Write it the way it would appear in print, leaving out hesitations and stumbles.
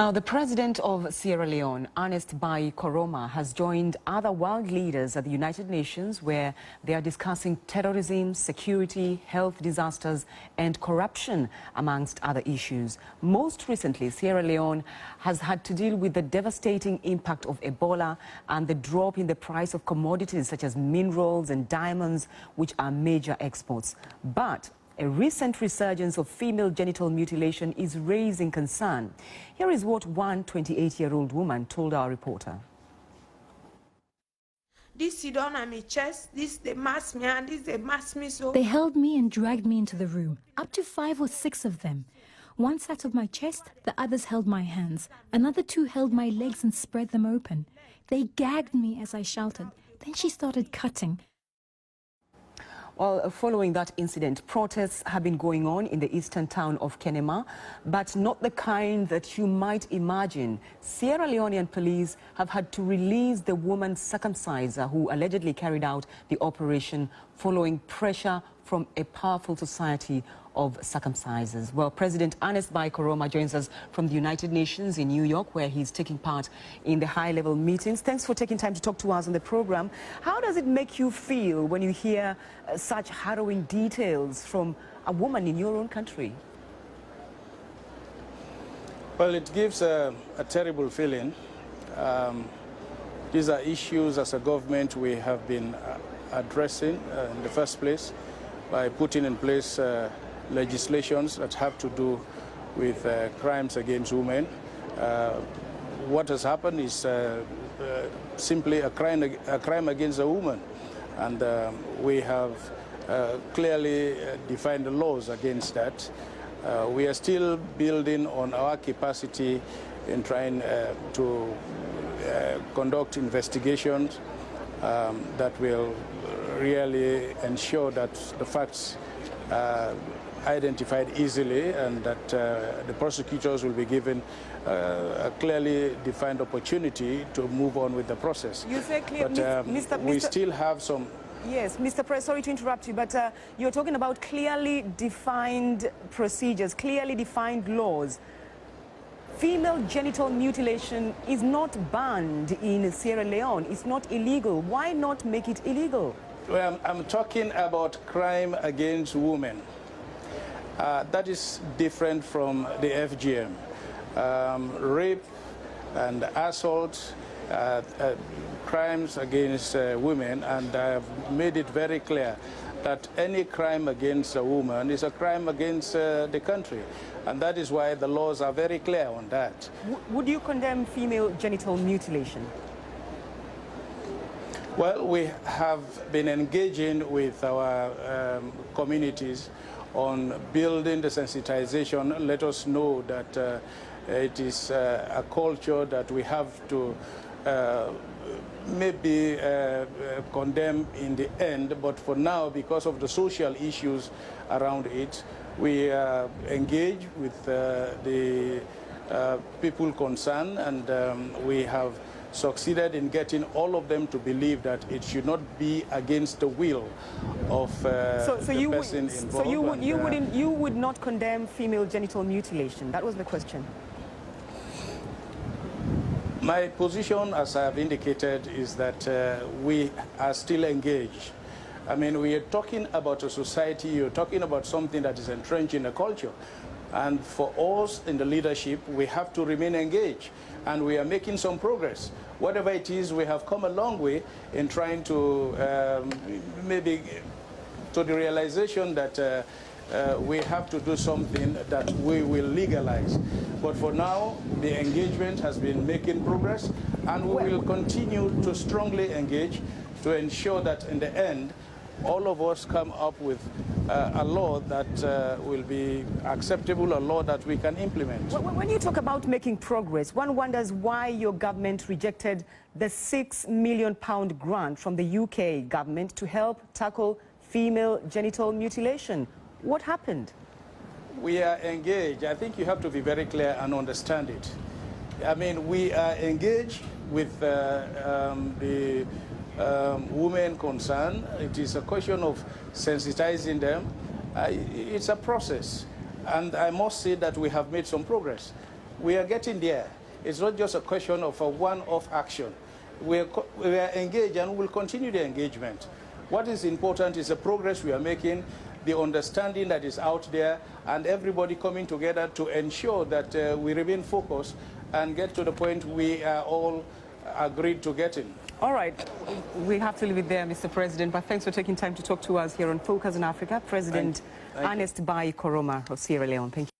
The president of Sierra Leone, Ernest Koroma, has joined other world leaders at the United Nations where they are discussing terrorism, security, health disasters and corruption, amongst other issues. Most recently, Sierra Leone has had to deal with the devastating impact of Ebola and the drop in the price of commodities such as minerals and diamonds, which are major exports. But a recent resurgence of female genital mutilation is raising concern. Here is what one 28-year-old woman told our reporter. This sit down on my chest, this they mask me and this they mask me so. They held me and dragged me into the room, up to 5 or 6 of them. One sat on my chest, the others held my hands. Another 2 held my legs and spread them open. They gagged me as I shouted. Then she started cutting. Well, following that incident, protests have been going on in the eastern town of Kenema, but not the kind that you might imagine. Sierra Leonean police have had to release the woman circumciser who allegedly carried out the operation following pressure from a powerful society of circumcisers. Well, President Ernest Koroma joins us from the United Nations in New York, where he's taking part in the high-level meetings. Thanks for taking time to talk to us on the program. How does it make you feel when you hear such harrowing details from a woman in your own country? Well, it gives a terrible feeling. These are issues as a government we have been addressing in the first place by putting in place legislations that have to do with crimes against women. What has happened is simply a crime against a woman, and we have clearly defined the laws against that. We are still building on our capacity in trying to conduct investigations that will really ensure that the facts are identified easily and that the prosecutors will be given a clearly defined opportunity to move on with the process. You say clear, but we still have some... Yes, Mr. Press, sorry to interrupt you, but you're talking about clearly defined procedures, clearly defined laws. Female genital mutilation is not banned in Sierra Leone. It's not illegal. Why not make it illegal? Well, I'm talking about crime against women. That is different from the FGM. Rape and assault, crimes against women, and I have made it very clear that any crime against a woman is a crime against the country. And that is why the laws are very clear on that. Would you condemn female genital mutilation? Well, we have been engaging with our communities on building the sensitization. Let us know that it is a culture that we have to maybe condemn in the end, but for now, because of the social issues around it, we engage with the people concerned, and we have succeeded in getting all of them to believe that it should not be against the will of the person involved. So you would not condemn female genital mutilation? That was the question. My position, as I have indicated, is that we are still engaged. I mean, we are talking about a society, you're talking about something that is entrenched in a culture. And for us in the leadership, we have to remain engaged. And we are making some progress. Whatever it is, we have come a long way in trying to maybe to the realization that we have to do something that we will legalize. But for now, the engagement has been making progress, and we will continue to strongly engage to ensure that in the end, all of us come up with a law that will be acceptable, a law that we can implement. When you talk about making progress, one wonders why your government rejected the £6 million grant from the UK government to help tackle female genital mutilation. What happened? We are engaged. I think you have to be very clear and understand it. I mean, we are engaged with the women concerned. It is a question of sensitizing them. It's a process, and I must say that we have made some progress. We are getting there. It's not just a question of a one-off action. We are engaged and will continue the engagement. What is important is the progress we are making, the understanding that is out there, and everybody coming together to ensure that we remain focused and get to the point we are all agreed to getting. All right, we have to leave it there, Mr. President, but thanks for taking time to talk to us here on Focus on Africa. President Ernest Koroma of Sierra Leone. Thank you.